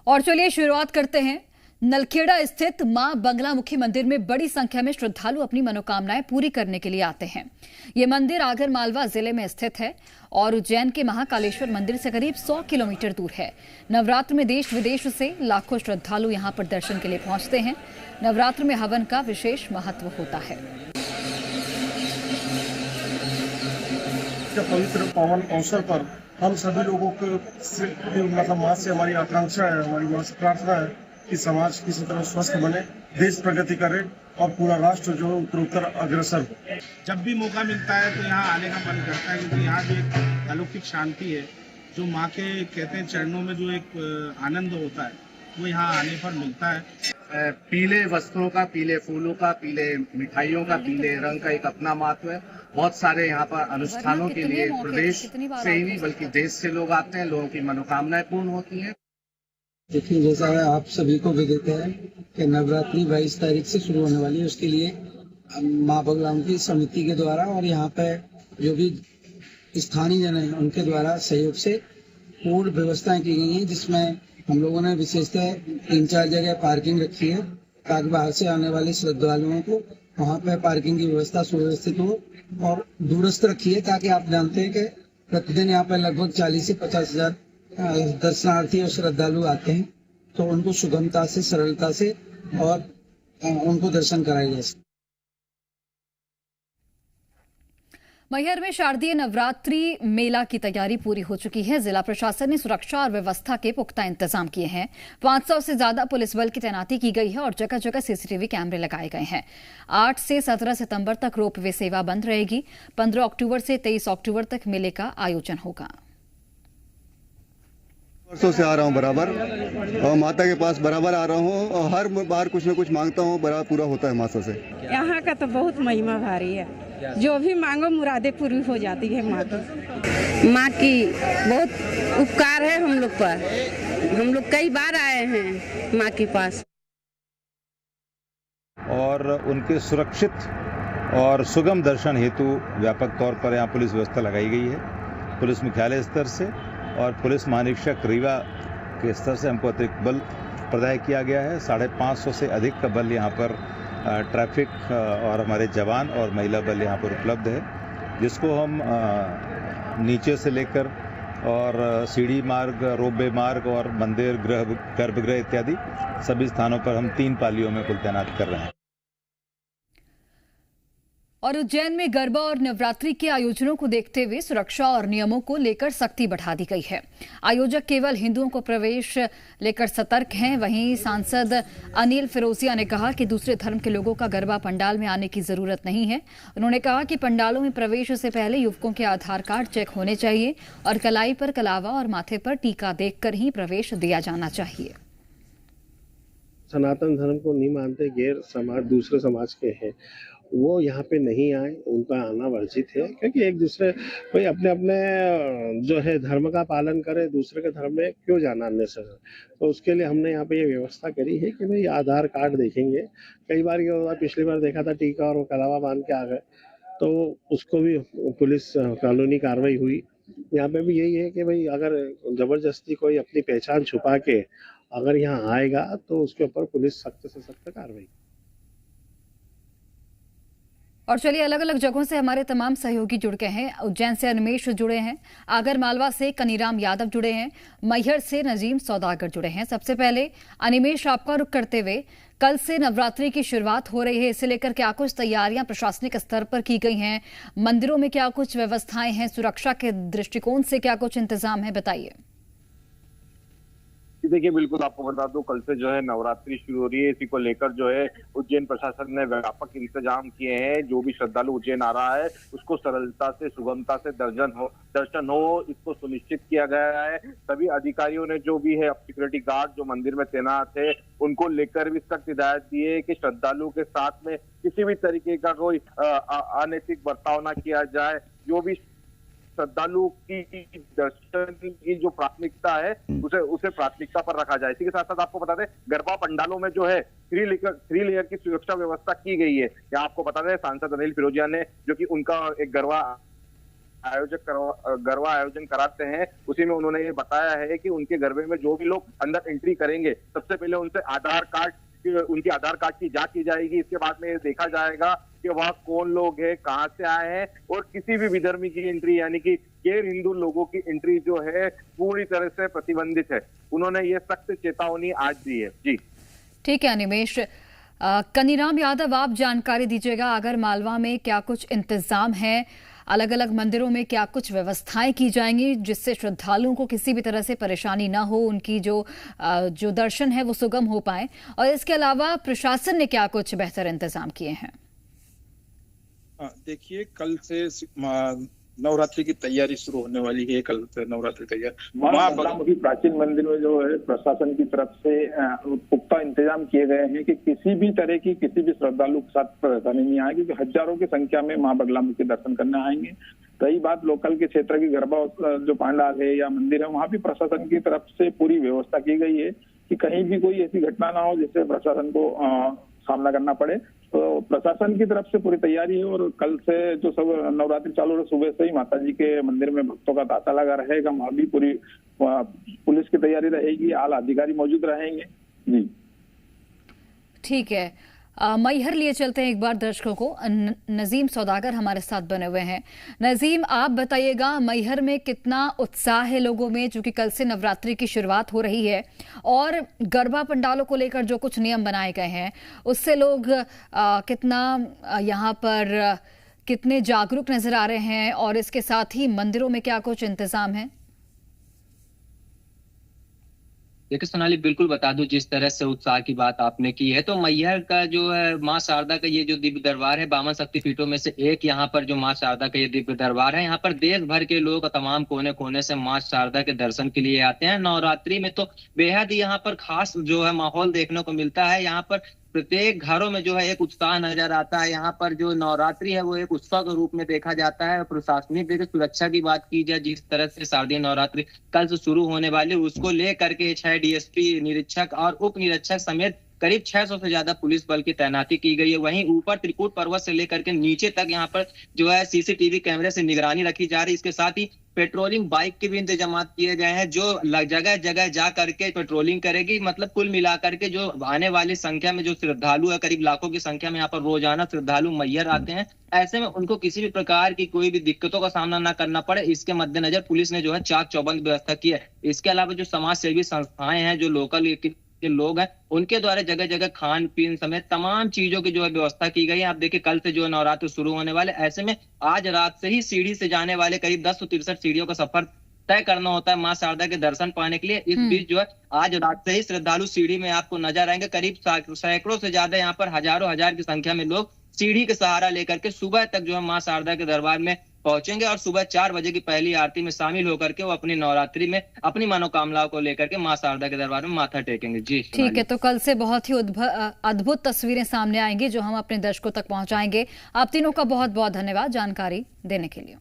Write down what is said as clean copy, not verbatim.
और चलिए शुरुआत करते हैं। नलखेड़ा स्थित मां बंगलामुखी मंदिर में बड़ी संख्या में श्रद्धालु अपनी मनोकामनाएं पूरी करने के लिए आते हैं। ये मंदिर आगर मालवा जिले में स्थित है और उज्जैन के महाकालेश्वर मंदिर से करीब 100 किलोमीटर दूर है। नवरात्र में देश विदेश से लाखों श्रद्धालु यहां पर दर्शन के लिए पहुंचते हैं। नवरात्र में हवन का विशेष महत्व होता है। पवित्र पावन अवसर पर हम सभी लोगों के मतलब माँ से हमारी आकांक्षा है, हमारी माँ से प्रार्थना है कि समाज किसी तरह स्वस्थ बने, देश प्रगति करे और पूरा राष्ट्र जो उत्तरोत्तर अग्रसर हो। जब भी मौका मिलता है तो यहाँ आने का मन करता है, क्योंकि यहाँ भी एक अलौकिक शांति है जो माँ के कहते हैं चरणों में जो एक आनंद होता है वो यहाँ आने पर मिलता है। पीले वस्त्रों का, पीले फूलों का, पीले मिठाइयों का, पीले रंग का एक अपना महत्व है। बहुत सारे यहाँ पर अनुष्ठानों के लिए प्रदेश से ही नहीं बल्कि देश से लोग आते हैं, लोगों की मनोकामनाएं पूर्ण होती हैं। देखिए, जैसा आप सभी को विदित है कि नवरात्रि 22 तारीख से शुरू होने वाली है, उसके लिए माँ बंगलामुखी समिति के द्वारा और यहाँ पे जो भी स्थानीय जन है उनके द्वारा सहयोग से पूर्ण व्यवस्थाएं की गई हैं, जिसमें हम लोगों ने विशेषतः 3-4 जगह पार्किंग रखी है ताकि बाहर से आने वाले श्रद्धालुओं को वहाँ पे पार्किंग की व्यवस्था सुव्यवस्थित हो, और दूरस्थ रखी है ताकि आप जानते हैं कि प्रतिदिन यहाँ पे लगभग 40 से 50 हजार दर्शनार्थी और श्रद्धालु आते हैं, तो उनको सुगमता से, सरलता से और उनको दर्शन कराया जा सके। मैहर में शारदीय नवरात्रि मेला की तैयारी पूरी हो चुकी है। जिला प्रशासन ने सुरक्षा और व्यवस्था के पुख्ता इंतजाम किए हैं। 500 से ज्यादा पुलिस बल की तैनाती की गई है और जगह जगह सीसीटीवी कैमरे लगाए गए हैं। 8 से 17 सितंबर तक रोपवे सेवा बंद रहेगी। 15 अक्टूबर से 23 अक्टूबर तक मेले का आयोजन होगा। वर्षों से आ रहा हूँ बराबर, और माता के पास बराबर आ रहा हूँ और हर बार कुछ न कुछ मांगता हूँ, बराबर पूरा होता है माता से। यहाँ का तो बहुत महिमा भारी है, जो भी मांगो मुरादें पूरी हो जाती है। माँ की बहुत उपकार है हम लोग पर। हम लोग कई बार आए हैं माँ के पास। और उनके सुरक्षित और सुगम दर्शन हेतु व्यापक तौर पर यहाँ पुलिस व्यवस्था लगाई गई है। पुलिस मुख्यालय स्तर से और पुलिस महानिरीक्षक रीवा के स्तर से हमको अतिरिक्त बल प्रदान किया गया है। 550 से अधिक का बल यहाँ पर ट्रैफिक और हमारे जवान और महिला बल यहाँ पर उपलब्ध है, जिसको हम नीचे से लेकर और सीढ़ी मार्ग, रोपवे मार्ग और मंदिर, गर्भगृह इत्यादि सभी स्थानों पर हम 3 पालियों में कुल तैनात कर रहे हैं। और उज्जैन में गरबा और नवरात्रि के आयोजनों को देखते हुए सुरक्षा और नियमों को लेकर सख्ती बढ़ा दी गई है। आयोजक केवल हिंदुओं को प्रवेश लेकर सतर्क हैं। वहीं सांसद अनिल फिरोजिया ने कहा कि दूसरे धर्म के लोगों का गरबा पंडाल में आने की जरूरत नहीं है। उन्होंने कहा कि पंडालों में प्रवेश से पहले युवकों के आधार कार्ड चेक होने चाहिए और कलाई पर कलावा और माथे पर टीका देखकर ही प्रवेश दिया जाना चाहिए। सनातन धर्म को नहीं मानते गैर समाज, दूसरे समाज के हैं, वो यहाँ पे नहीं आए, उनका आना वर्जित है। क्योंकि एक दूसरे कोई अपने अपने जो है धर्म का पालन करे, दूसरे के धर्म में क्यों जाना अननेसेसरी। तो उसके लिए हमने यहाँ पे ये व्यवस्था करी है कि भाई आधार कार्ड देखेंगे। कई बार ये होता, पिछली बार देखा था टीका और कलावा बांध के आ गए, तो उसको भी पुलिस कानूनी कार्रवाई हुई। यहाँ पे भी यही है कि भाई अगर जबरदस्ती कोई अपनी पहचान छुपा के अगर यहाँ आएगा तो उसके ऊपर पुलिस सख्त से सख्त कार्रवाई। और चलिए, अलग अलग जगहों से हमारे तमाम सहयोगी जुड़ गए हैं। उज्जैन से अनिमेश जुड़े हैं, आगर मालवा से कनीराम यादव जुड़े हैं, मैहर से नजीम सौदागर जुड़े हैं। सबसे पहले अनिमेश, आपका रुख करते हुए, कल से नवरात्रि की शुरुआत हो रही है, इसे लेकर क्या कुछ तैयारियां प्रशासनिक स्तर पर की गई हैं? मंदिरों में क्या कुछ व्यवस्थाएं हैं? सुरक्षा के दृष्टिकोण से क्या कुछ इंतजाम है, बताइए। देखिए, बिल्कुल आपको बता दूं, कल से जो है नवरात्रि शुरू हो रही है। इसी को लेकर जो है उज्जैन प्रशासन ने व्यापक इंतजाम किए हैं। जो भी श्रद्धालु उज्जैन आ रहा है उसको सरलता से, सुगमता से दर्शन हो, इसको सुनिश्चित किया गया है। सभी अधिकारियों ने जो भी है सिक्योरिटी गार्ड जो मंदिर में तैनात है उनको लेकर भी सख्त हिदायत दी है कि श्रद्धालु के साथ में किसी भी तरीके का कोई अनैतिक बर्ताव न किया जाए। जो भी श्रद्धालु की दर्शन की जो प्राथमिकता है उसे प्राथमिकता पर रखा जाए। इसी के साथ साथ आपको बता दें, गरबा पंडालों में जो है 3 लेयर की सुरक्षा व्यवस्था की गई है। यहाँ आपको बता दें, सांसद अनिल फिरोजिया ने, जो कि उनका एक गरबा गरबा आयोजन कराते हैं, उसी में उन्होंने ये बताया है कि उनके गरबे में जो भी लोग अंदर एंट्री करेंगे, सबसे पहले उनसे उनकी आधार कार्ड की जांच की जाएगी। इसके बाद में ये देखा जाएगा कि वह कौन लोग हैं, कहां से आए हैं, और किसी भी विधर्मी की एंट्री यानी कि गैर हिंदू लोगों की एंट्री जो है पूरी तरह से प्रतिबंधित है। उन्होंने ये सख्त चेतावनी आज दी है। जी ठीक है अनिमेश। कनीराम यादव, आप जानकारी दीजिएगा आगर मालवा में क्या कुछ इंतजाम है, अलग अलग मंदिरों में क्या कुछ व्यवस्थाएं की जाएंगी जिससे श्रद्धालुओं को किसी भी तरह से परेशानी ना हो, उनकी जो दर्शन है वो सुगम हो पाए, और इसके अलावा प्रशासन ने क्या कुछ बेहतर इंतजाम किए हैं? देखिए, कल से नवरात्रि की तैयारी शुरू होने वाली है। कल से नवरात्रि तैयारी मां बगलामुखी प्राचीन मंदिर में जो है प्रशासन की तरफ से पुख्ता इंतजाम किए गए हैं कि किसी भी तरह की किसी भी श्रद्धालु के साथ परेशानी नहीं आएगी, क्योंकि हजारों की संख्या में मां बगलामुखी दर्शन करने आएंगे। रही बात लोकल के क्षेत्र की गरबा जो पांडाल है या मंदिर है, वहाँ भी प्रशासन की तरफ से पूरी व्यवस्था की गई है कि कहीं भी कोई ऐसी घटना ना हो जिससे प्रशासन को सामना करना पड़े। तो प्रशासन की तरफ से पूरी तैयारी है, और कल से जो सब नवरात्रि चालू है, सुबह से ही माता जी के मंदिर में भक्तों का तांता लगा रहेगा। वहाँ भी पूरी पुलिस की तैयारी रहेगी, आला अधिकारी मौजूद रहेंगे। जी ठीक है। मैहर लिए चलते हैं एक बार दर्शकों को। नजीम सौदागर हमारे साथ बने हुए हैं। नजीम, आप बताइएगा मैहर में कितना उत्साह है लोगों में, चूंकि कल से नवरात्रि की शुरुआत हो रही है, और गरबा पंडालों को लेकर जो कुछ नियम बनाए गए हैं उससे लोग कितना यहाँ पर कितने जागरूक नजर आ रहे हैं, और इसके साथ ही मंदिरों में क्या कुछ इंतजाम है? देखिए सोनाली, बिल्कुल बता दूं, जिस तरह से उत्साह की बात आपने की है, तो मैहर का जो है मां शारदा का ये जो दिव्य दरबार है, 52 शक्तिपीठों में से एक यहाँ पर जो मां शारदा का ये दिव्य दरबार है, यहाँ पर देश भर के लोग तमाम कोने कोने से मां शारदा के दर्शन के लिए आते हैं। नवरात्रि में तो बेहद ही यहाँ पर खास जो है माहौल देखने को मिलता है। यहाँ पर प्रत्येक घरों में जो है एक उत्साह नजर आता है। यहाँ पर जो नवरात्रि है वो एक उत्सव के रूप में देखा जाता है। प्रशासनिक देखिए सुरक्षा की बात की जाए, जिस तरह से शारदीय नवरात्रि कल से शुरू होने वाली, उसको लेकर के 6 डीएसपी, निरीक्षक और उप निरीक्षक समेत करीब 600 से ज्यादा पुलिस बल की तैनाती की गई है। वहीं ऊपर त्रिकूट पर्वत से लेकर के नीचे तक यहाँ पर जो है सीसीटीवी कैमरे से निगरानी रखी जा रही है। इसके साथ ही पेट्रोलिंग बाइक के भी इंतजाम किए गए हैं, जो जगह जगह जा करके पेट्रोलिंग करेगी। मतलब कुल मिलाकर के जो आने वाली संख्या में जो श्रद्धालु है, करीब लाखों की संख्या में यहाँ पर रोजाना श्रद्धालु मैहर आते हैं। ऐसे में उनको किसी भी प्रकार की कोई भी दिक्कतों का सामना न करना पड़े, इसके मद्देनजर पुलिस ने जो है चाक चौबंद व्यवस्था की है। इसके अलावा जो समाज सेवी संस्थाएं हैं, जो लोकल के लोग हैं, उनके द्वारा जगह जगह खान पीन समेत तमाम चीजों की जो है व्यवस्था की गई है। आप देखिए, कल से जो है नवरात्र शुरू होने वाले, ऐसे में आज रात से ही सीढ़ी से जाने वाले करीब 1063 सीढ़ियों का सफर तय करना होता है मां शारदा के दर्शन पाने के लिए। इस बीच जो है आज रात से ही श्रद्धालु सीढ़ी में आपको नजर आएंगे। करीब सैकड़ों से ज्यादा यहाँ पर हजारों हजार की संख्या में लोग सीढ़ी के सहारा लेकर के सुबह तक जो है मां शारदा के दरबार में पहुंचेंगे, और सुबह 4 बजे की पहली आरती में शामिल होकर के वो अपनी नवरात्रि में अपनी मनोकामनाओं को लेकर के मां शारदा के दरबार में माथा टेकेंगे। जी ठीक है, तो कल से बहुत ही अद्भुत तस्वीरें सामने आएंगी जो हम अपने दर्शकों तक पहुंचाएंगे। आप तीनों का बहुत बहुत धन्यवाद जानकारी देने के लिए।